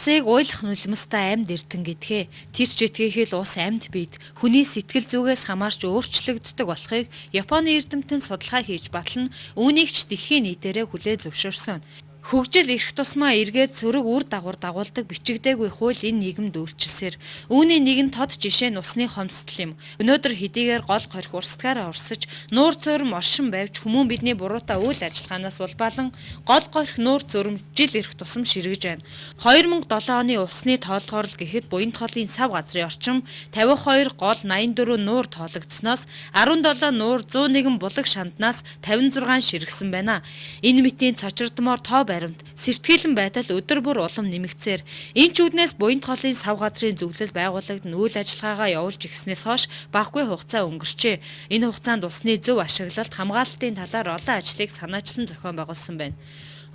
Усыг уйлах нулимстай амьд эртэн гэдгээ тэр ч этгээхэл ус амьд бид хүний сэтгэл зүгээс хамаарч өөрчлөгддөг болохыг Японы эрдэмтэн судалгаа хийж батлан үүнийг ч дэлхийн нийтээрээ хүлээн зөвшөөрсөн. Хөгжил ирэх тусмаа эргээд сөрөг үр дагавар дагуулдаг бичигдээгүй хууль энэ нийгэмд үйлчилсээр үүний нэгэн тод жишээ нь усны хомсдол юм. Өнөөдөр хэдийгээр гол хорих урсгаараа урсаж нуур цөөрөм оршин байвч хүмүүн бидний буруутай үйл ажиллагаанаас улбалан гол хорих нуур цөөрөм жил ирэх тусам ширгэж байна. 2007 оны усны тоолгоор л гэхэд буян тоолын сав газрын орчим 52 гол 84 нуур тоологдсноос 17 нуур 101 булаг шанднаас 56 ширгсэн байна. Энэ мэтийн цочирдмоор тоо баримт сэртгийлэн байдал өдөр бүр улам нэмэгцээр энэ ч үднээс буян тоолын сав газрын зөвлөл байгуулагдсан үйл ажиллагаагаа явуулж ирснээс хойш багагүй хугацаа өнгөрчээ. Энэ хугацаанд усны зөв ашиглалт хамгаалалтын талаар олон ажлыг санаачлан зохион байгуулсан байна.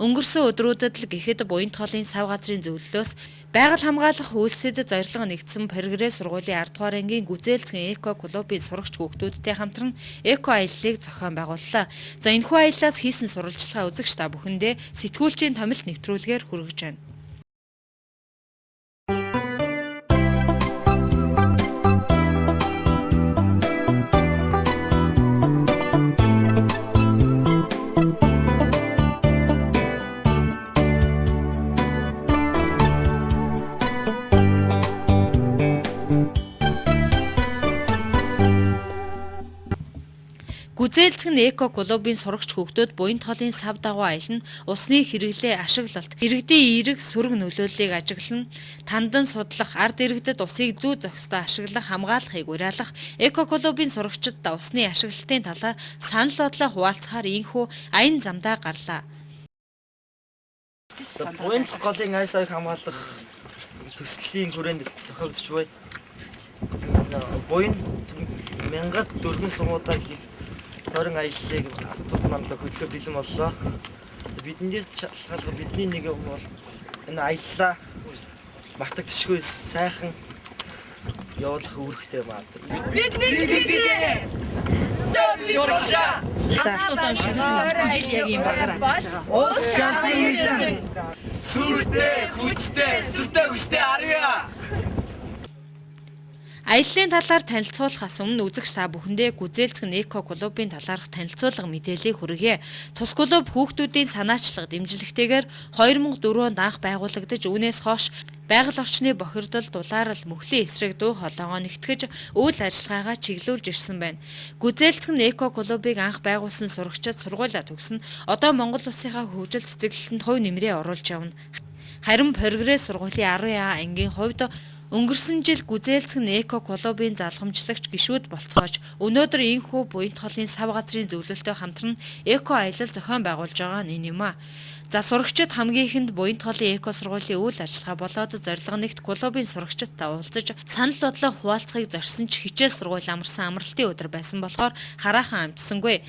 Өнгөрсөн өдрүүдэд л гэхэд буян тоолын сав газрын зөвлөлөөс байгаль хамгаалах үйлсэд зорилго нэгдсэн прогресс сургуулийн 10 дугаар ангийн гүзээлцэн эко клубын сурагч хүүхдүүдтэй хамтран эко аяллыг зохион байгууллаа. За энэхүү аяллаас хийсэн сурвалжлагаа үзэгч та бүхэндээ сэтгүүлчийн томилт нэвтрүүлгээр хүргэж байна. Гүзээлцэн эко клубын сурагч хүүхдүүд буян тоолын сав дагуу аялна, усны хэрэглээ ашиглалт, иргэдийн эерэг сөрөг нөлөөллийг ажиглан, тандан судлах, ард иргэдэд усыг зүй зохистой ашиглах, хамгаалахыг уриалах, эко клубын сурагчид усны ашиглалтын талаар санал бодлоо хуваалцахаар ийхүү аян замдаа гарлаа. Буян голын ай соёг хамгаалах төслийн хүрээнд зохиогдож буй буян мянгад дөрвөн сумуудаа хийх тойрон аяллыг автобус мандаа хөтлөө бэлэн боллоо. Биднээс шалгалга бидний нэг юм бол энэ аяллаа мартагдшгүй сайхан явуулах үүрэгтэй байна. Бидний Аяллаа талаар танилцуулахаас өмнө үзэгч та бүхэндээ гүзээлцэн эко клубын талаарх танилцуулга мэдээллийг хүргье. Тус клуб хүүхдүүдийн санаачлага дэмжлэгтэйгээр 2004 онд анх байгуулагдаж үүнээс хойш байгаль орчны бохирдол, дулаарал, мөхлийн эсрэг дуу хоолойгоо нэгтгэж үйл ажиллагаагаа чиглүүлж ирсэн байна. Гүзээлцэн эко клубыг анх байгуулсан сурагчид сургуулаа төгснө. Одоо Монгол улсынхаа хөгжил цэцэглэлтэнд хувь нэмрээ оруулж явна. Харин прогресс сургуулийн 10А ангийн хувьд өнгөрсөн жил гүзээлцэн эко клубын залгамжлагч гишүүд болцоож өнөөдөр ийхүү буян тоолын сав газрын зөвлөлтөй хамтран эко аялал зохион байгуулж байгаа нь энэ юм а. За сурагчид хамгийн ихэнд буян тоолын эко сургуулийн үйл ажиллагаа болоод зорилго нэгт клубын сурагчидтай уулзаж санал бодлоо хуваалцахыг зорьсон ч хичээл сургууль амарсан амралтын өдөр байсан болохоор хараахан амжсангүй.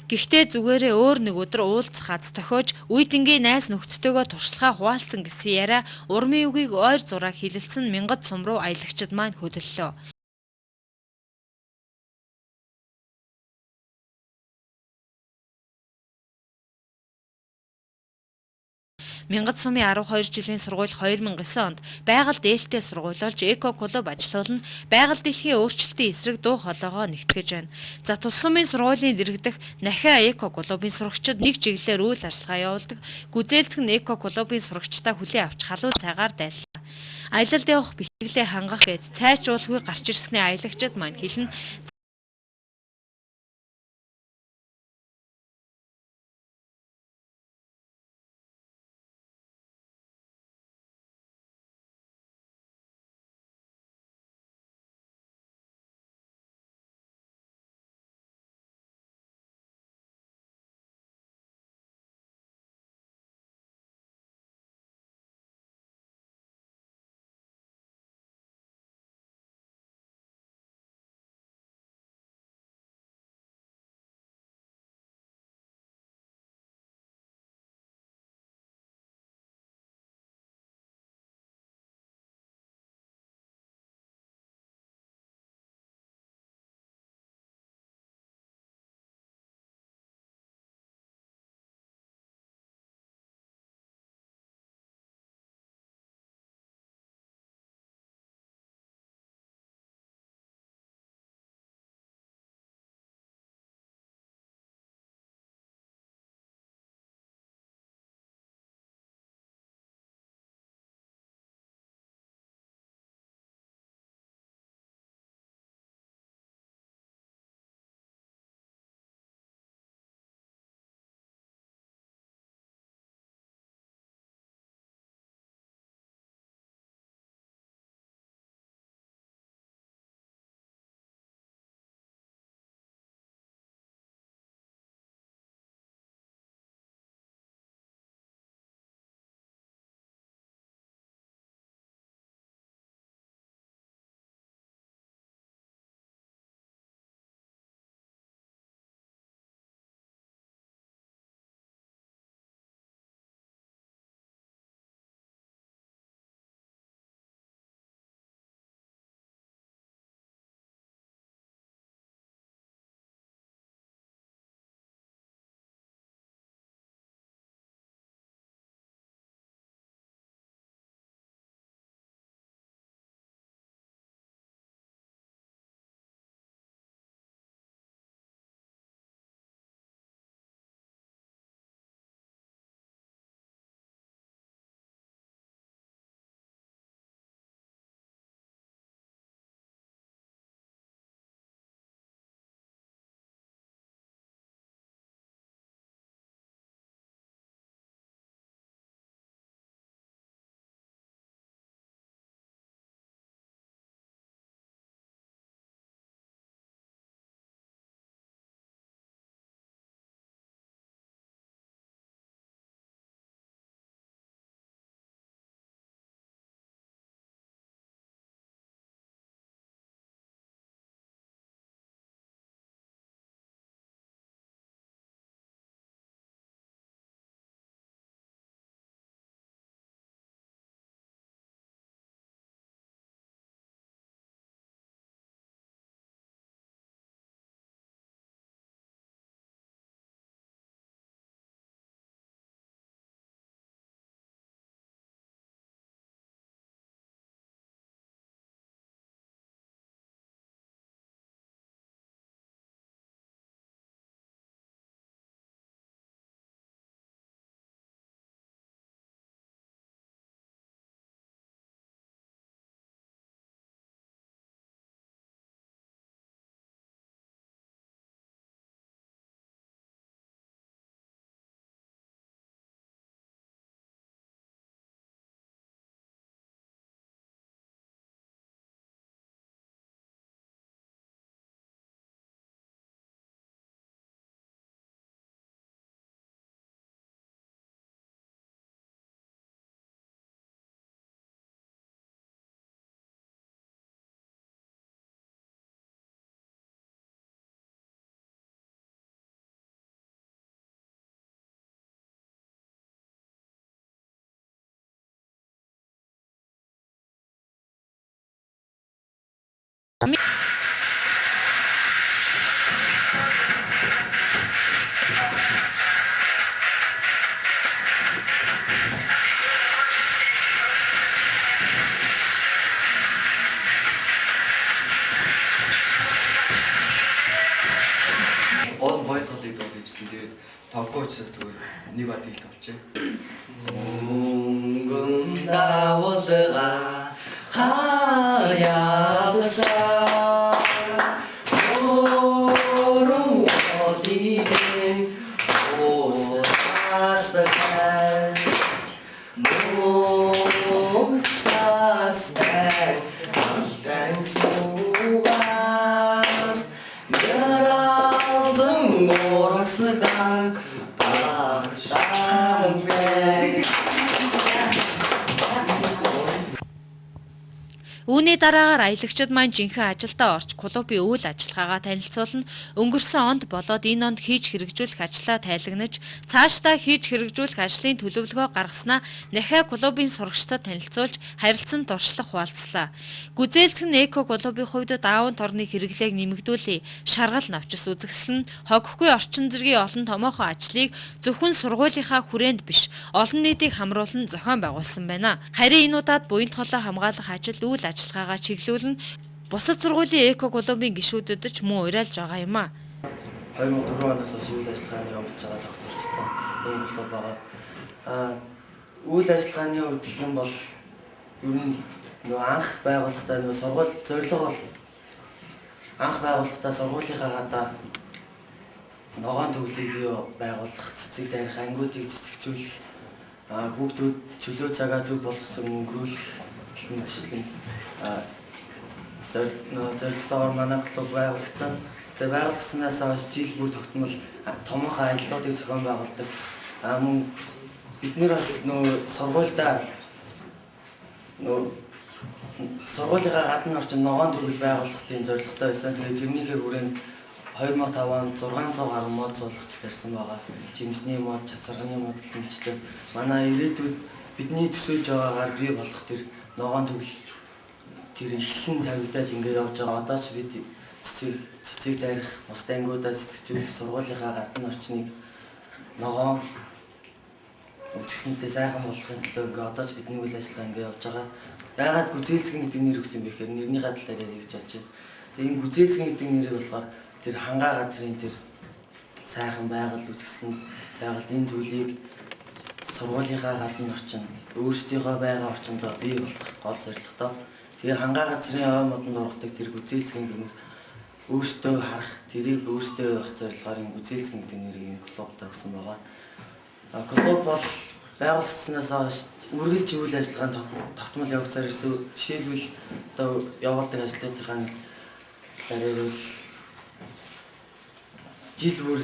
Гэхдээ зүгээрээ өөр нэг өдөр уулзах аз тохиож үйдэнгийн найз нөхдөдтэйгөө туршлагаа хуваалцсан гэсэн яриа урмын үгийг ойр зураг хилэлцэн мянгад сум руу аялагчид маань хөдөллөө. Мянгад сумын 12 жилийн сургууль 2009 онд байгаль дээлтэй сургуулиулж эко клуб ажилуулна, байгаль дэлхийн өөрчлөлтийн эсрэг дуу хоолойгоо нэгтгэж байна. За тус сумын сургуулийн дэргэдэх Нахиа эко клубын сурагчид нэг чиглэлээр үйл ажиллагаа явуулдаг. Гүзээлцэн эко клубын сурагчдаа хүлээн авч халуун цагаар дайллаа. Аялалд явах бэлтгэлээ хангах гээд цайжуулгүй гарч ирсний аялагчид маань хэлнэ. Олон боёлголыг дуулжсэн. Тэгээд тавгуучсаас зүгээр нэг бадыг тавьчих. Өнгөн давлага хаяалсаа орон одигийн осастай муутастай амтан сугас яралдан орасдаг ахшамбэг. Үүний дараагаар аялагчид маань жинхэнэ ажилдаа орж клубын үйл ажиллагаагаа танилцуулна, өнгөрсөн онд болоод энэ онд хийж хэрэгжүүлэх ажлаа тайлагнаж, цаашдаа хийж хэрэгжүүлэх ажлын төлөвлөгөө гаргаснаа нахиа клубын сурагчдад танилцуулж, харилцан туршлах хуваалцлаа. Гүзээлцэн эко клубын хувьд даавн торны хэрэглээг нэмэгдүүлээ, шаргал навчис үзэсгэлэн, хогхгүй орчин зэргийн олон томоохон ажлыг зөвхөн сургуулийнхаа хүрээнд биш, олон нийтийг хамруулан зохион байгуулсан байна. Харин энэ удаад буянт холоо хамгаалах ажил үйл ажиллагаагаа чиглүүлэн бусад сургуулийн эко клубын гишүүдэд ч мөн уриалж байгаа юм а. 2004 оноос хойш үйл ажиллагааны явж байгаа тогтворчсон ийм клуб байгаа. Үйл ажиллагааны хувьд гэх юм бол ер нь нөгөө анх байгуулахдаа нөгөө сургууль зорилго бол анх байгуулахдаа сургуулийнхаа гадаа ногоон төвлөрийг бий байгуулах, цэцэг тарих, ангиудыг цэцэгжүүлэх, хүүхдүүд чөлөө цагаа зөв болгосон өнгөрүүлэх гэх мэтчлэн зорилготойгоор манай клуб байгуулагдсан. Тэгээ байгуулагдсанаас хойш жил бүр тогтмол томоохон аяллуудыг зохион байгуулдаг. Мөн бид нэр бас нөгөө сургуультай сургуулийнхаа гадна орчин ногоон төвлөр байгуулах тийм зорилготой байсан. Тэгээ тэрнийхээ хүрээнд 2005 онд 600 гаруй мод суулгач тарьсан байгаа. Жимсний мод, чацарганы мод гэх мэтчлэн манай ирээдүйд бидний төсөөлж байгаагаар бий болох тэр ногоон төвлөр тэр эхлэн тавигдаад ингээд явж байгаа. Одоо ч бид цэцэг тарих, бусдын ангиудаа цэцэгжүүлэх, сургуулийнхаа гадна орчныг ногоон үтгсэнтэй сайхан болгохын төлөө ингээд одоо ч бидний үйл ажиллагаа ингээд явж байгаа. Яагаад гүзээлцгэн гэдэг нэр өгсөн бэ гэхээр нэрний гадлаар ярих гэж бодож байна. Тэгээ энэ гүзээлцгэн гэдэг нэрийг болохоор тэр хангаа газрын тэр сайхан байгаль үтгсэнд байгаль энэ зүйлийг сургуулийнхаа гадна орчин өөрсдийнхөө байгаа орчиндөө бий болох гол зорилготой. Тэгээ хангаа газрын ой модонд ургадаг тэр гүзээлцгэн гэмээр өөрсдөө харах, тэрийг өөрсдөө явах зорилгоор энэ гүзээлцгэн гэдэг нэрийг клубт өгсөн байгаа. Клуб бол байгуулагдсанаас хойш үргэлж үйл ажиллагаанд тогтмол явагцаар ирсэн. Жишээлбэл одоо явуулдаг ажлуудынхаа талаар жил бүр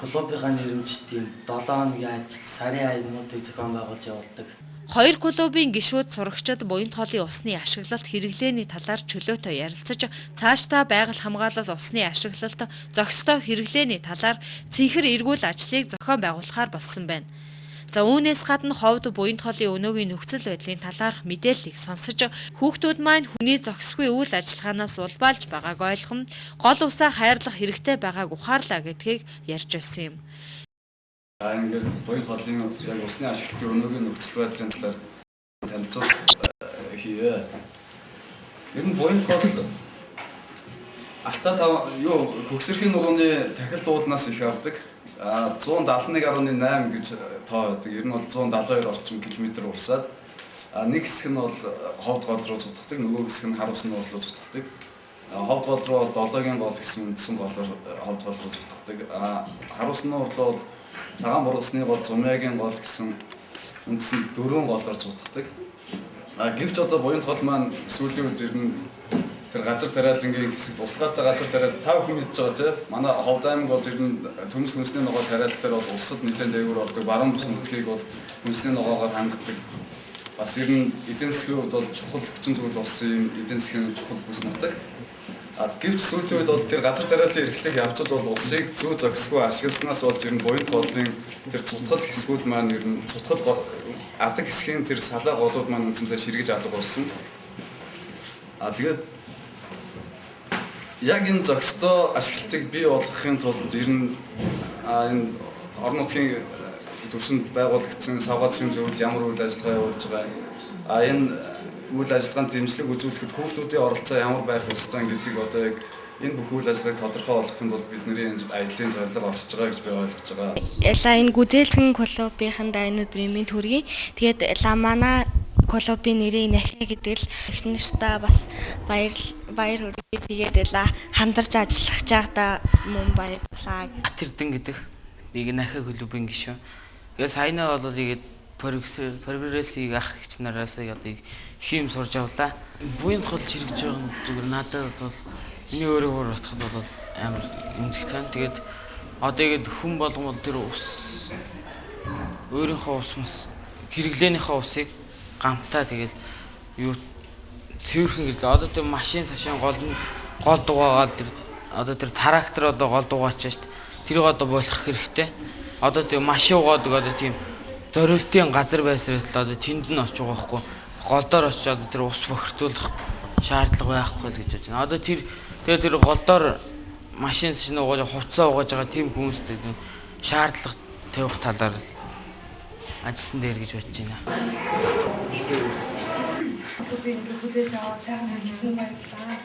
клубынхаа нэрмжт тийм 7 хоногийн ажил, сарын аянуудыг зохион байгуулж явуулдаг. Хоёр клубын гишүүд сурагчид буянт хоолын усны ашиглалт хэрэглээний талаар чөлөөтэй ярилцаж, цаашдаа байгаль хамгаалал усны ашиглалт зохистой хэрэглээний талаар цэнхэр эргүүл ажлыг зохион байгуулахаар болсон байна. За үүнээс гадна ховд буянт хоолын өнөөгийн нөхцөл байдлын талаарх мэдээллийг сонсож, хүүхдүүд маань хүний зохисгүй үйл ажиллагаанаас улбаалж байгааг ойлгон, гол усаа хайрлах хэрэгтэй байгааг ухаарлаа гэдгийг ярьж байсан юм. Ингээд буянт хоолын яг усны ашиглалтын өнөөгийн нөхцөл байдлын талаар танилцуулах хийе. Ер нь буянт хоол ата юу хөгсөрхийн нурууны тахил дууднаас их авдаг. 171.8 гэж тоодог. Ер нь бол 172 орчим километр урсаад нэг хэсэг нь бол ховд гол руу зүтгэдэг, нөгөө хэсэг нь хар усны гол руу зүтгэдэг. Ховд гол руу 7-гийн гол гэсэн үндсэн голоор ховд гол руу зүтгэдэг. Хар усны гол бол цагаан бургасны гол, зумяагийн гол гэсэн үндсэн 4 голоор зүтгэдэг. Гэвч одоо буянт гол маань сүүлийн үед ер нь тэр газар тариалангийн хэсэг туслахаатай газар тариал 5 хүн хийж байгаа тийм. Манай Ховд аймаг бол ер нь төмс хүнсний ногоо тариал дээр бол улсад нэлээд дээгүүр ордог. Баруун бус нутгийг бол хүнсний ногоогоор хангадаг. Бас ер нь эдийн засгийн хувьд бол чухал хүчин зүйл болсон юм эдийн засгийн чухал бүс нутаг. Гэвч сүүлийн үед бол тэр газар тариалын эрхлэх явцад бол улсыг зөв зохисгүй ашигласнаас болж ер нь буянт голын тэр цутгал хэсгүүд маань ер нь цутгал адаг хэсгийн тэр салаа голууд маань үндсэндээ ширгэж адаг болсон. Тэгээд Яг энэ зохистой ашиглалтыг бий болгохын тулд ер нь энэ орон нутгийн төвшөнд байгуулагдсан савгаачийн зөвлөл ямар үйл ажиллагаа явуулж байгаа. Энэ үйл ажиллагаанд дэмжлэг үзүүлэхэд хүүхдүүдийн оролцоо ямар байх ёстой гэдгийг одоо яг энэ бүх үйл ажиллагааг тодорхой болгохын тулд бидний аяллаа зорилго орчиж байгаа гэж би ойлгож байгаа. Ялаа энэ гүзээлцэн клубынхаа энэ өдрийн мэд хүргэе. Тэгээд ламана клубын нэрийг Нахиа гэдэг л ихнэртээ бас баяр хүргэе. Тэгээд ялаа хамтарч ажиллах чагта мөн баярлаа. Батэрдэн гэдэг бийг Нахиа клубын гишүүн. Тэгээд саяна бол игээд прогрессийг ах ихч нараас одоо хийм сурж авлаа. Буйнд холж хэрэгж байгаа нь зүгээр надад бол миний өөрөөр бодоход бол амар эмзэгтэй. Тэгээд одоо игээд хүн болгон тэр ус өөрийнхөө ус мас хэрэглээнийхээ усыг гамтаа тэгээд юу цэвэрхэн гэрлээ. Одоо тэр машин сашин гол дугаагаад тэр одоо тэр трактор одоо гол дугаачаа шүү дээ. Тэрийг одоо болох хэрэгтэй. Одоо тэр машин угаадаг одоо тийм зориултын газар байсаар л одоо тэнд нь очиж байгаа хгүй. Голдоор очиж одоо тэр ус бохирдуулах шаардлага байхгүй л гэж бодож байна. Одоо тэгээд тэр голдоор машин шин угааж хуцаа угааж байгаа тийм хүмүүстэй шаардлага тавих талаар ажилласан дээр гэж бодож байна. Би ингээд хүлээж аваад сайхан хэлсэн баярлалаа.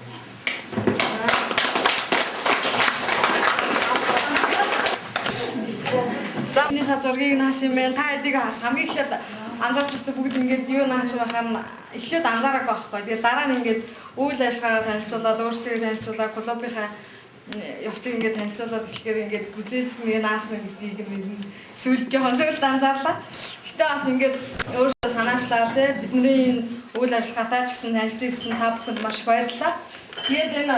Замныхаа зургийг наасан юм байна. Та хэдийг хамгийн эхлээд анзаарч байхдаа бүгд ингээд юу наасан байхаа эхлээд анзаараагүй байхгүй. Тэгээд дараа нь ингээд үйл ажиллагаагаа танилцуулаад өөрсдөө танилцуулаад клубынхаа явцыг ингээд танилцуулаад тэгэхээр ингээд гүзээлцэн наасан гэдгийг нэг сүйд жоохон сүүлд анзаарлаа. Гэтэ бас ингээд өөрсдөө санаачлаа те бидний энэ үйл ажиллагаатай ч гэсэн танилцъя гэсэн та бүхэнд маш их баярлалаа. Тэгээд энэ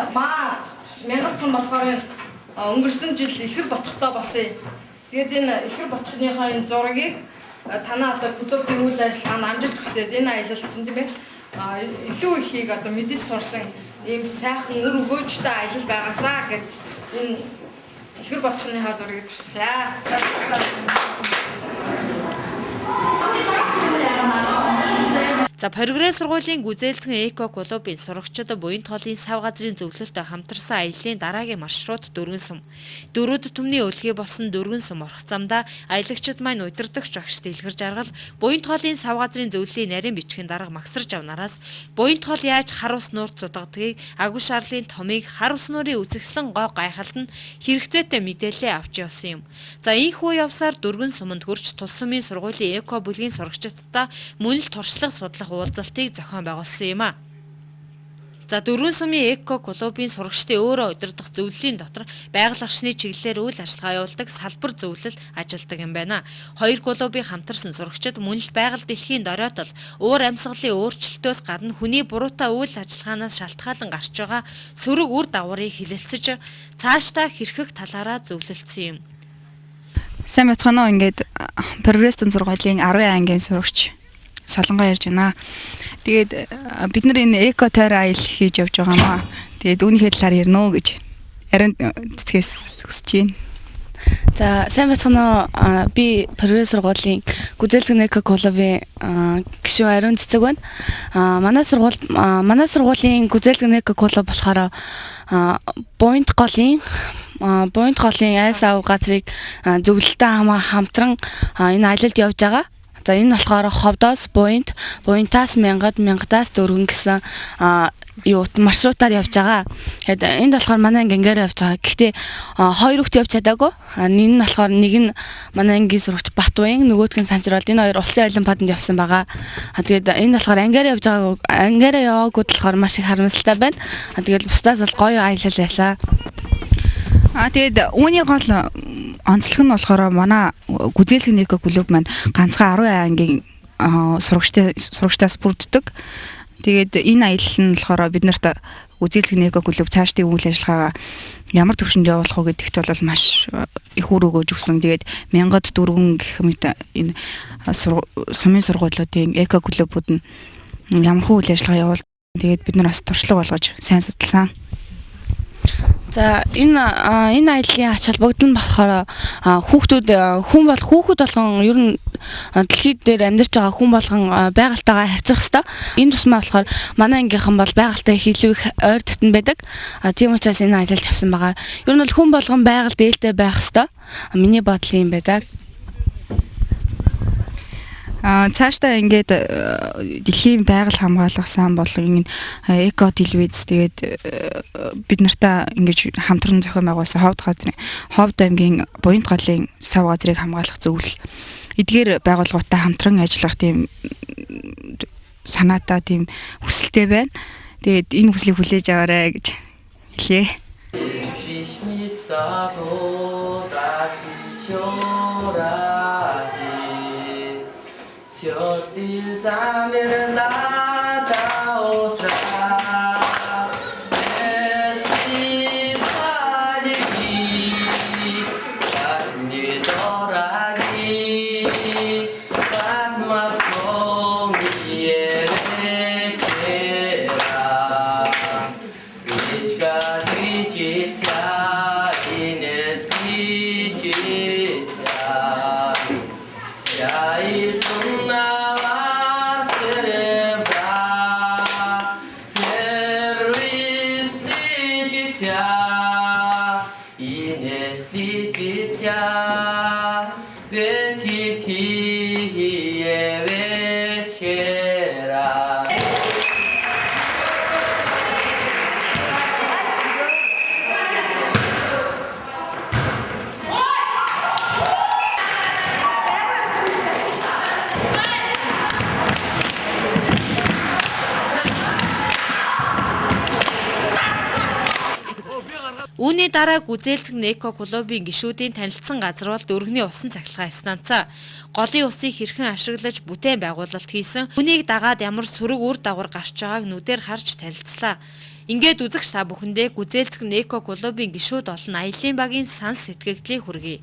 мянгацсан болохоор өнгөрсөн жил ихэр ботхтой болсон. Тэгээд энэ ихэр ботхныхаа энэ зургийг танаа одоо клубын үйл ажиллагаанд амжилт хүсээд энэ аялалцсан тийм ээ. Илүү ихийг одоо мэдэж сурсан ийм сайхан өр өгөөжтэй аялал байгаасаа гэд энэ ихэр ботхныхаа зургийг туршъя. За прогресс сургуулийн гүзээлцэн эко клубын сурагчид буян тоолын сав газрын зөвлөлтөд хамтарсан аяллаа дараагийн маршрут Дөрвөн сум. Дөрвөд түмний өлгий болсон Дөрвөн сум орох замдаа аялагчид маань удирдагч багш дэлгэр жаргал буян тоолын сав газрын зөвлөлийн нарийн бичгийн дарга магсарж авнараас буян тоол яаж хар ус нуурт судагдгийг агуу шаарлын томыг хар ус нуурын үзэсгэлэн гоо гайхалт нь хэрэгцээтэй мэдээлэл авч явсан юм. За ийхүү явсаар Дөрвөн суманд хөрч тус сумын сургуулийн эко бүлгийн сурагчдаа мөн л туршлага судлах уулзалтыг зохион байгуулсан юм а. За Дөрвөн сумын эко клубын сурагчдын өөрөө удирдах зөвлөлийн дотор байгаль орчны чиглэлээр үйл ажиллагаа явуулдаг салбар зөвлөл ажилладаг юм байна. Хоёр клубын хамтарсан сурагчид мөн л байгаль дэлхийн дороотол уур амьсгалын өөрчлөлтөөс гадна хүний буруутай үйл ажиллагаанаас шалтгаалan гарч байгаа сөрөг үр дагаврыг хилэлцэж цаашдаа хэрхэх талаараа зөвлөлдсөн юм. Сайн бацгаана уу ингээд прогрессын сургуулийн 10 ангийн сурагч Солонгоо ярьж байна. Тэгээд бид нар энэ эко тойр аялал хийж явж байгаа маа. Тэгээд үүнийхээ талаар ярина уу гэж ариун цэцгээс хүсэж байна. За сайн бацгаана уу би прогресс сургуулийн гүзээлцэн эко клубын гишүүн ариун цэцэг байна. Манай сургуулийн гүзээлцэн эко клуб болохоор Буйнд голын айс ав газрыг зөвлөлтөд хамтран энэ аялалд явж байгаа. За энэ болохоор ховдоос буянтаас мянгадаас дөрвөн гэсэн маршрутаар явж байгаа. Тэгээд энд болохоор манай анги ангиар явж байгаа. Гэхдээ хоёр хүүхд явж чадаагүй. Энэ нь болохоор нэг нь манай ангийн сурагч Батбаян, нөгөөдг нь Санжирвал. Энэ хоёр улсын аялын подонд явсан байгаа. Тэгээд энэ болохоор ангиараа явж байгаа. Ангиараа яваагүй болохоор маш их харамсалтай байна. Тэгээд бусдаас бол гоё аялал байлаа. Тэгээд үүний гол онцлог нь болохоор манай гүзээлцэн эко клуб маань ганцхан 10 ангийн сурагчдаас бүрддэг. Тэгээд энэ аялал нь болохоор бид нарт гүзээлцэн эко клуб цаашдын үйл ажиллагаагаа ямар төвшөнд явуулах вэ гэдэгт бол маш их үр өгөөж өгсөн. Тэгээд 1004 гэх мэт энэ сумын сургуулиудын эко клубуд нь ямар үйл ажиллагаа явуул. Тэгээд бид нар бас туршлага болгож сайн судалсан. За энэ аяллаа ач холбогдол нь болохоор хүүхэд болгон ер нь дэлхийд дээр амьдарч байгаа хүн болгон байгальтайгаа харьцах хэвээр. Энэ тусмаа болохоор манай ангийнхан бол байгальтай илүү их ойр дотн байдаг. Тийм учраас энэ аялалд авсан байгаа. Ер нь бол хүн болгон байгаль дээлтэй байх хэвээр. Миний бодол юм байдаг. Цаашдаа ингээд дэлхийн байгаль хамгаалах сан болон эко телевиз тэгээд бид нартай ингэж хамтран зохион байгуулсан Ховд аймгийн Буянт голын сав газрыг хамгаалах зөвлөл эдгээр байгууллагуудтай хамтран ажиллах тийм санаатай тийм хүсэлтэй байна. Тэгээд энэ хүслийг хүлээж аваарай гэж хэлье. Үүний дараа гүзээлцэг эко клубын гишүүдийн танилцсан газар бол дөргөний усан цахилгаан станц. Голын усыг хэрхэн ашиглаж бүтээн байгуулалт хийсэн, үнийг дагаад ямар сөрөг үр дагавар гарч байгааг нүдээр харж танилцлаа. Ингээд үзэгч та бүхэндээ гүзээлцэг эко клубын гишүүд олон аялын багийн сан сэтгэгдлийг хүргэе.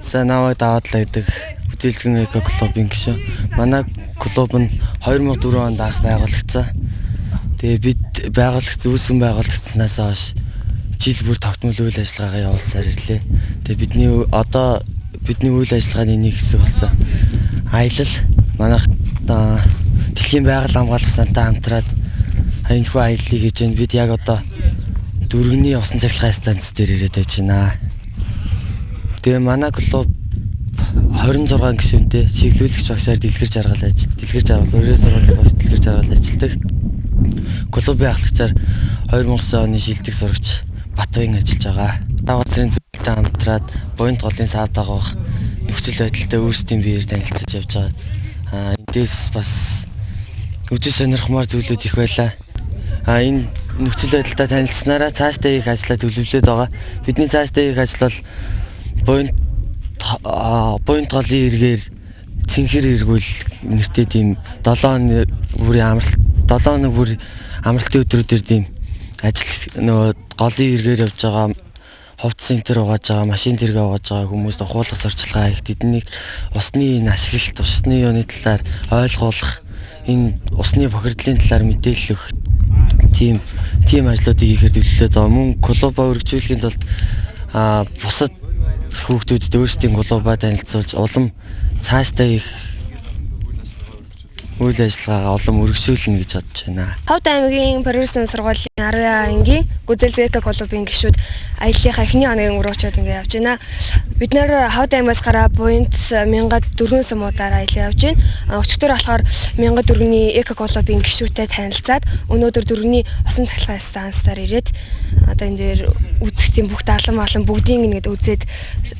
За наваа даваадлаа гэдэг гүзээлцэг эко клубын гишүүн. Манай клуб нь 2004 онд анх байгуулагдсан. Тэгээ бид үүсгэн байгуулагдсанаас хойш жил бүр тогтмол үйл ажиллагаагаа явуулсаар ирлээ. Тэгээ бидний үйл ажиллагааны нэг хэсэг болсон. Аялал манайх дэлхийн байгаль хамгаалах сантай хамтраад энэхүү аяллыг хийж байна. Бид яг одоо дөргөний усан цахилгаан станц дээр ирээд байж байна. Тэгээ манай клуб 26 гишүүнтэй чиглүүлэгч багшаар дэлгэр жаргал өрөө сургуулийн багш дэлгэр жаргал ажилладаг. Клубын ахлагчаар 2009 оны шилдэг сурагч Батбаян ажиллаж байгаа. Даваацрын зөвлөлтөд хамтраад Буянт голын сав дагах нөхцөл байдалтай өөрсдийн биеэр танилцаж явж байгаа. Эндээс бас үзэл сонирхмаар зүйлүүд их байлаа. Энэ нөхцөл байдалтай танилцсанараа цаашдаа их ажиллаа төлөвлөд байгаа. Бидний цаашдаа их ажил бол Буянт голын эргээр цэнхэр эргүүл нэртэй тийм 7 хоног бүр амралтын өдрүүдээр тийм ажил голын эргээр явж байгаа ховд центр угааж байгаа машин зэрэг угааж байгаа хүмүүст ухуулах сурчлагаа их тэднийг усны ашиглалт усны юуны талаар ойлгуулах энэ усны бохирдлын талаар мэдээлэл өгөх тийм ажлуудыг хийхээр төлөвлөд байгаа. Мөн клубаа өргөжүүлэхийн тулд бусад хүүхдүүдэд өөрсдийн клубаа танилцуулж улам цаашдаа их үйл ажиллагаагаа улам өргөжүүлнэ гэж бодож байна. Ховд аймгийн Прогрессын сургуулийн 10 ангийн гүзээлцэг эко клубын гишүүд аяллахаа эхний хоногийн өрөөчөөд ингэ явж байна. Бид нэр Ховд аймгаас гараа Буянт 1004 сумуудаар аялал явж байна. Өчигдөр болохоор 1004-ний эко клубын гишүүдтэй танилцаад өнөөдөр 4-ний усан цахилгаан станцаар ирээд одоо энэ дээр үзэхтийн бүх даалан бүгдийг ингээд үзээд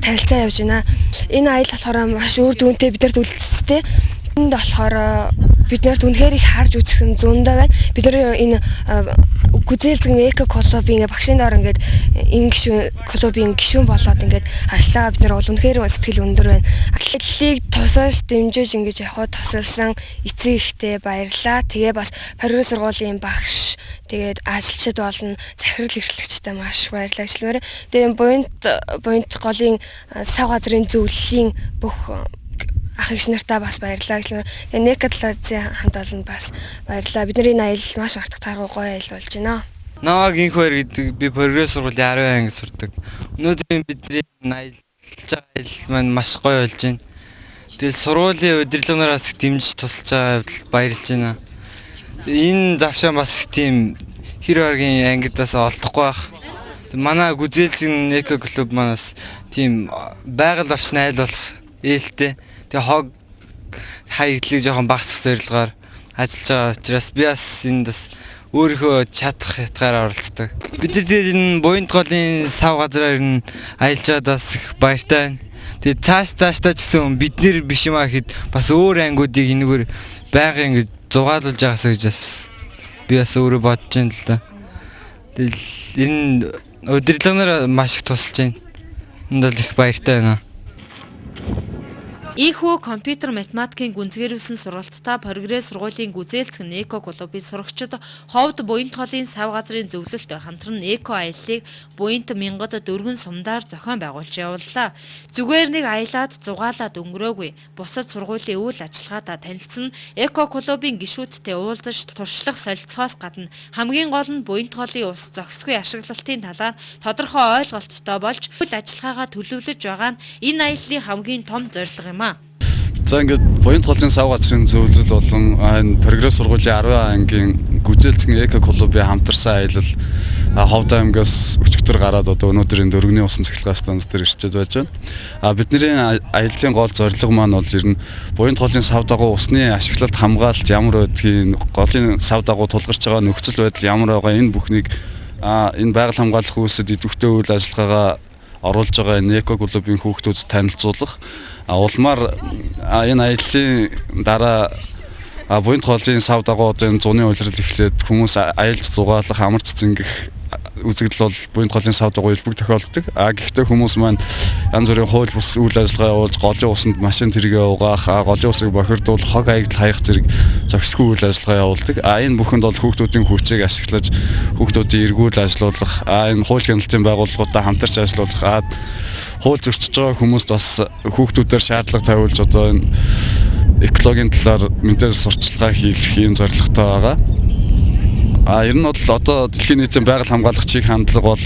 танилцаа явж байна. Энэ аялал болохоор маш үр дүнтэй бидэрт үлдсэтэй. Энд болохоор биднэрт үнэхээр их харж үзэх нь зөндөө байна. Бид нар энэ гүзээлцэг эко клубын багшийн доор ингээд энэ клубын гишүүн болоод ингээд ажиллагаа бид нар бол үнэхээр сэтгэл өндөр байна. Аяллыг тусааш дэмжиж ингэж явахад тусалсан эцэг ихтэй баярлалаа. Тэгээ бас Прогресс сургуулийн багш тэгээд ажилчид болон захирал эрхлэгчтэй маш баярлалаа гэжлмээр. Тэгээд Буянт голын сав газрын зөвлөлийн бүх ах эгч нартаа бас баярлалаа гэхлээр Некатлазын хамт олон бас баярлалаа. Бидний аялал маш мартах таргуу гоё аялал болж байна. Намаг инхвэр гэдэг би прогресс сургуулийн 10 анги сурдаг. Өнөөдөр бидний аялж байгаа аялал маань маш гоё болж байна. Тэгээд сургуулийн удирдлагаараас дэмжиж тусалж байгаа явдал баярлж байна. Энэ завшаа бас тийм хэр баргийн ангидаас олдохгүй байх. Манай гүзээлзэн эко клуб манаас тийм байгаль орчин айл болох ээлтэй. Тэгээ хог хаяглыг жоохон багасгах зорилгоор ажиллаж байгаа учраас би бас энд бас өөрийнхөө чадах хятгаар оролцдог. Бид нар энэ буянт голын сав газраар энэ аялж байгаад бас их баяртай байна. Тэгээд цаашдаа ч гэсэн бид нэр биш юмаа гэхэд бас өөр ангиудыг энэгээр байнгын ингэж зугаалуулж байгаасаа гэж бас би бас өөрөө бодож байна л да. Тэгэл энэ удирдлагаараа маш их тусалж байна. Энд бол их баяртай байна. Ийхүү компьютер математикийн гүнзгийрүүлсэн сургалттай прогресс сургуулийн гүзээлцэх эко клубын сурагчид ховд буянт голын сав газрын зөвлөлт хамтран эко аяллыг буянт мянгад дөрвөн сумдаар зохион байгуулж явууллаа. Зүгээр нэг аялаад зугаалаад өнгөрөөгүй. Бусад сургуулийн үйл ажиллагаатай танилцсан эко клубын гишүүдтэй уулзаж туршлах солилцоос гадна хамгийн гол нь буянт голын ус зохисгүй ашиглалтын талаар тодорхой ойлголттой болж үйл ажиллагаагаа төлөвлөж байгаа нь энэ аяллаа хамгийн том зорилго юм. За ингээд буянт голын сав газрын зөвлөл болон энэ прогресс сургуулийн 10 ангийн гүзээлцэн эко клубын хамтарсан аялал Ховд аймгаас өчигдөр гараад одоо өнөөдөр энэ дөрөвний усан цахилгаан станц дээр ирчээд байж байна. Бидний аяллаа гол зорилго маань бол ер нь буянт голын сав дагуу усны ашиглалт хамгаалалт ямар байдгийг, голын сав дагуу тулгарч байгаа нөхцөл байдал ямар байгаа энэ бүхнийг энэ байгаль хамгаалах үйлсэд идэвхтэй үйл ажиллагаагаа оруулж байгаа энэ эко клубын хүүхдүүд танилцуулах улмаар энэ аяллаа дараа буянт голын сав дагуу одоо энэ зуны улирал эхлээд хүмүүс аялж зугаалах амарч зингэх үзэгдэл бол буянт голын сав дагуу илбэг тохиолддог. Гэхдээ хүмүүс маань янз бүрийн хууль бус үйл ажиллагаа явуулж голын усанд машин тэргээ угаах, голын усыг бохирдуулах, хог аягдал хаях зэрэг зохисгүй үйл ажиллагаа явуулдаг. Энэ бүхэнд бол хүүхдүүдийн хүчийг ашиглаж хүүхдүүдийн эргүүл ажилуулах, энэ хууль хяналтын байгууллагуудаа хамтарч ажилуулах, хууль зөрчиж байгаа хүмүүст бас хүүхдүүдээр шаардлага тавиулж одоо энэ экологийн талаар мэдээлэл сурталчилгаа хийх юм зорилготой байгаа. Ер нь бол одоо дэлхийн нийтийн байгаль хамгаалах чиг хандлага бол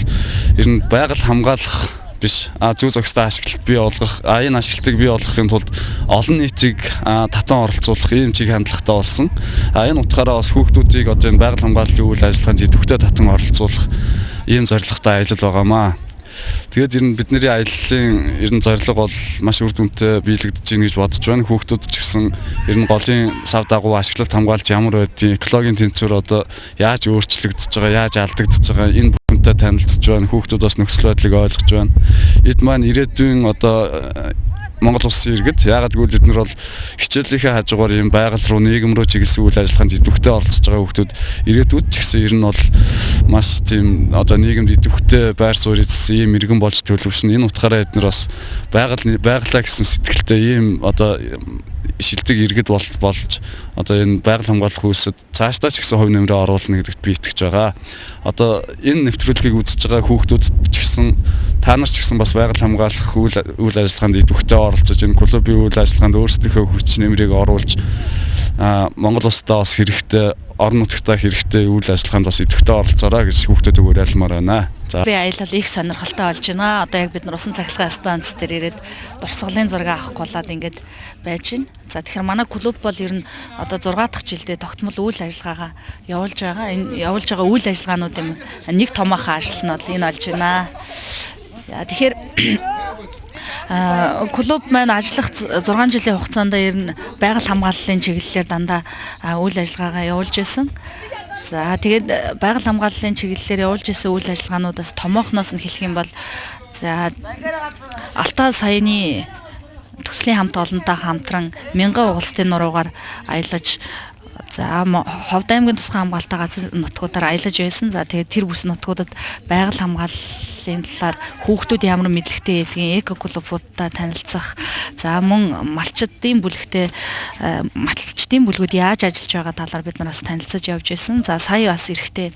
ер нь байгаль хамгаалах биш зүй зохистой ашиглалт бий болгох энэ ашиглалтыг бий болгохын тулд олон нийтийг татан оролцуулах ийм чиг хандлагатай болсон. Энэ утгаараа бас хүүхдүүдийг одоо энэ байгаль хамгааллын үйл ажиллагаанд идэвхтэй татан оролцуулах ийм зорилготой ажил байгаамаа. Тэгээд ер нь бидний аяллаа ер нь зорилго бол маш үр дүнтэй биелэгдэж байна гэж бодож байна. Хүүхдүүд ч гэсэн ер нь голын сав дагуу ашиглалт хамгаалж ямар байдгийг, экологийн тэнцвэр одоо яаж өөрчлөгдөж байгаа, яаж алдагдж байгаа энэ бүхэнтэй танилцж байна. Хүүхдүүд бас нөхцөл байдлыг ойлгож байна. Эд маань ирээдүйн одоо Монгол улсын иргэд яагаад гэвэл эдгээр бол хичээлийнхээ хажуугаар ийм байгаль руу нийгэм рүү чиглэсэн үйл ажиллагаанд идэвхтэй оролцож байгаа хүүхдүүд ирээдүйд ч гэсэн ер нь бол маш тийм одоо нийгэмд идэвхтэй байр суурь эзэлсэн ийм иргэн болж төлөвшнө. Энэ утгаараа эдгээр бас байгалаа гэсэн сэтгэлтэй ийм одоо шилдэг иргэд болж одоо энэ байгаль хамгаалах үйлсэд цаашдаа ч гэсэн хувь нэмрээ оруулна гэдэгт би итгэж байгаа. Одоо энэ нэвтрүүлгийг үзэж байгаа хүүхдүүд ч гэсэн та нар ч гэсэн бас байгаль хамгаалах үйл ажиллагаанд идэвхтэй оролцож энэ клубын үйл ажиллагаанд өөрсдийнхөө хүч нэмрийг оруулж Монгол улсдаа бас хэрэгтэй, орон нутгтаа хэрэгтэй үйл ажиллагаанд бас идэвхтэй оролцоорой гэж хүүхдүүдэд уриалмаар байна. За би аялал их сонирхолтой болж байна. Одоо яг бид нар усан цахилгаан станц дээр ирээд дурсгалын зураг авах болоод ингээд байж байна. За тэгэхээр манай клуб бол ер нь одоо 6 дахь жилдээ тогтмол үйл ажиллагаагаа явуулж байгаа. Энэ явуулж байгаа үйл ажиллагаануудын нэг томоохон ажил нь бол энэ болж байна. За тэгэхээр клуб маань ажиллах 6 жилийн хугацаанд ер нь байгаль хамгааллын чиглэлээр дандаа үйл ажиллагаагаа явуулж байсан. За тэгээд байгаль хамгааллын чиглэлээр явуулж байсан үйл ажиллагаануудаас томоохноос нь хэлэх юм бол за Алтай саяны төслийн хамт олонтой хамтран 1000 улсын нуруугаар аялаж за Ховд аймгийн тусгай хамгаалалтаа газар нутгуудаар аялаж байсан. За тэгээд тэр бүс нутгуудад байгаль хамгааллын талаар хүүхдүүд ямар мэдлэгтэй байдгийг эко клубуудтай танилцах. За мөн малчдын бүлэгтэй малчдын бүлгүүд яаж ажиллаж байгаа талаар бид нар бас танилцаж явж байсан. За сая бас эрэхтэй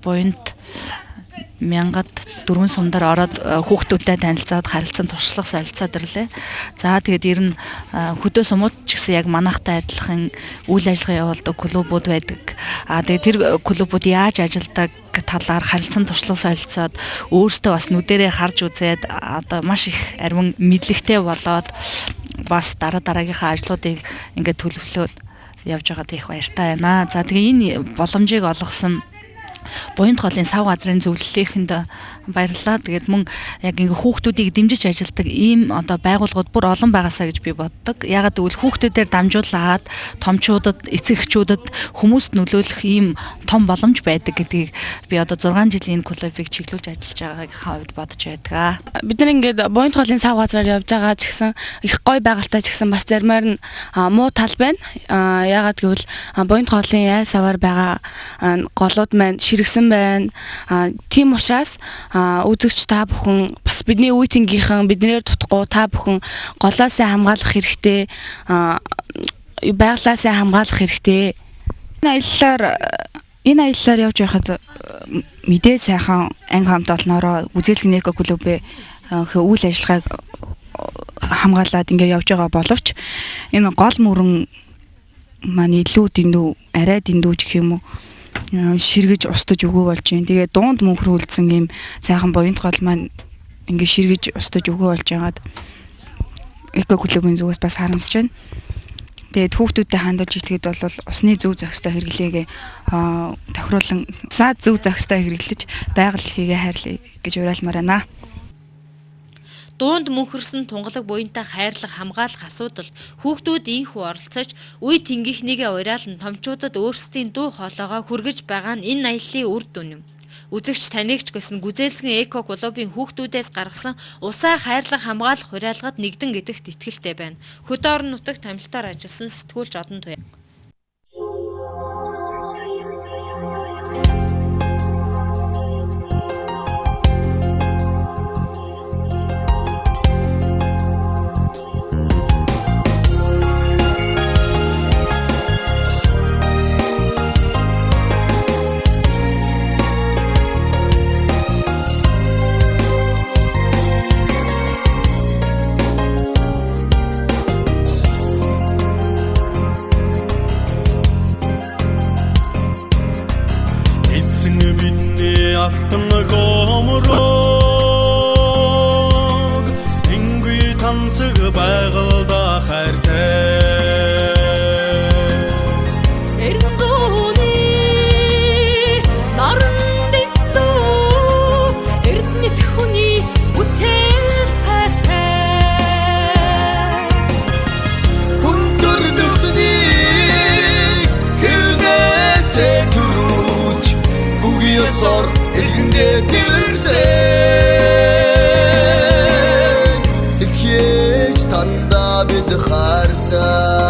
буянт 4 сумдар ороод хүүхдүүдтэй танилцаад харилцан туршлага солилцоод ирлээ. За тэгээд ер нь хөдөө сумууд ч гэсэн яг манайхтай адилхан үйл ажиллагаа явуулдаг клубүүд байдаг. Тэгээд тэр клубүүд яаж ажилладаг талаар харилцан туршлага солилцоод өөртөө бас нүдэрээ харж үзээд одоо маш их арвин мэдлэгтэй болоод бас дараагийнхаа ажлуудыг ингээд төлөвлөөд явж байгаад их баяртай байна. За тэгээ энэ боломжийг олгосон Буянт хоолын сав газрын зөвлөлийнхэнд баярлалаа. Тэгээд мөн яг ингээ хүүхдүүдийг дэмжиж ажилдаг ийм одоо байгууллагууд бүр олон байгаасаа гэж би боддог. Ягаад гэвэл хүүхдүүдээр дамжуулаад томчуудад, эцэгчүүдэд хүмүүст нөлөөлөх ийм том боломж байдаг гэдгийг би одоо 6 жилийн клубыг чиглүүлж ажиллаж байгаагийнхаа хувьд бодож байдаг. Бид нар ингээд Буянт хоолын сав газраар явж байгаа ч гэсэн их гоё байгальтай ч гэсэн бас зармаар нь муу тал байна. Ягаад гэвэл Буянт хоолын яй саваар байгаа голууд маань ширэгсэн байна. Тийм учраас үзэгч та бүхэн бас бидний үе тэнгийнхэн биднээр тутахгүй та бүхэн голоосоо хамгаалах хэрэгтэй, байгалаасаа хамгаалах хэрэгтэй. Энэ аяллаар явж байхад мэдээ сайхан анги хамт олноороо Гүзээлгэн эко клубээ үйл ажиллагааг хамгаалаад ингээд явж байгаа боловч энэ гол мөрөн маань илүү дэндүү, арай дэндүү гэх юм уу ширгэж устж өгөө болж байна. Тэгээ дунд мөнхөр үлдсэн ийм сайхан Буянт хоол маань ингээ ширгэж устж өгөө болж байгаад эко клубын зүгээс бас харамсаж байна. Тэгээд хүүхдүүдэд хандуулж итгэхэд бол усны зөв зохистой хэрэглээгээ тохируулан саад зөв зохистой хэрэглэж байгаль хайрлая гэж уриалмаар байна. Дуунд мөнхөрсөн тунгалаг буянтай хайрлах хамгаалах асуудал хүүхдүүд инхүү оролцож үе тэнгийнхнийгээ уриалан томчуудад өөрсдийн дуу хоолойгоо хүргэж байгаа нь энэ аяллаа үр дүн юм. Үзэгч танигч гэсэн Гүзээлгэн эко клубын хүүхдүүдээс гаргасан усаа хайрлах хамгаалах уриалгад нэгдэн гэдэгт итгэлтэй байна. Хөдөө орон нутагт томилтоор ажилласан сэтгүүлч Одон Туяа. Алтан гомрог энгүй тансаг байгальда хайртай эргэн зууны наран дэвтүү эрдэнэт хүний бүтээл хайртай хүндэр нүхний хөвнэсээ түрүүч бүгиосор элгэндээ тэрсэн итгэж тандаа бид хайртай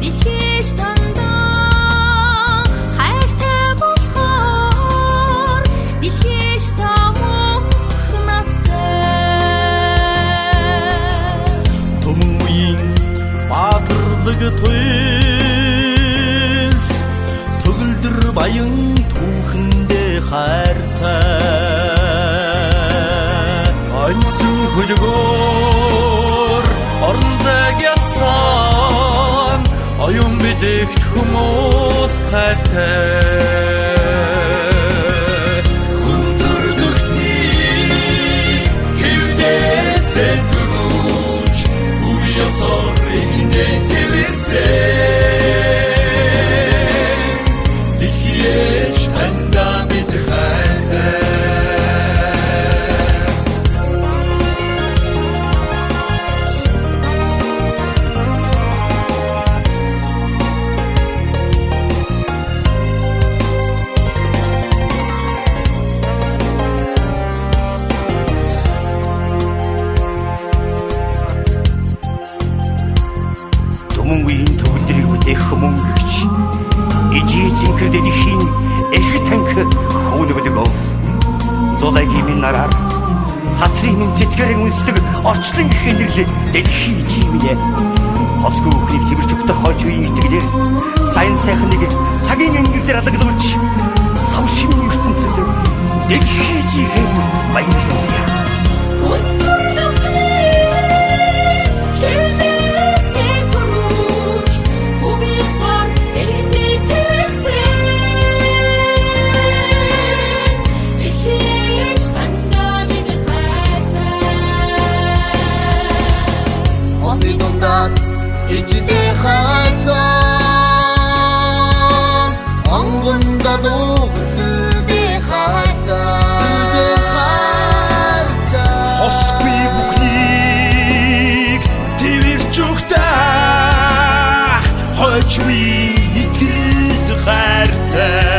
итгэж тандаа хайртай болохоор итгэж тамох настай түмүийн баатарлаг туйлс төгөлдөр баян хайртай онцон хөлгөөр орндаг ятсан оюун бидэгт хүмүүс хайртай хүндэрдэгтний хөвдөөсөө түрүүч үеэсор индэ тэрсэн орчлон гэх нэрлэл дэлхий чимнэ. Хосгүй хүүхнийг тэмэрч өгдөх хойч үеийн итгэлээр сайн сайхныг цагийн ангир дээр алгадуулж самшин ертөнцөд дэлхий жигээр баярлалаа. Ичдэ хасан онгонда дуусдэ хайта хосгүй бүхнийг твэрч өгтэ хойчгүй итгэд хайртай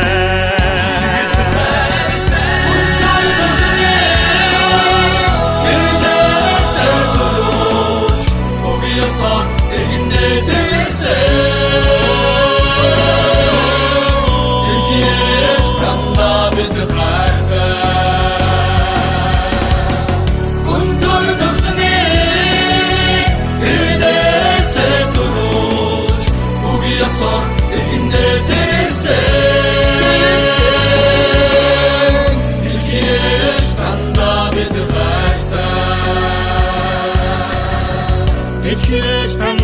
It's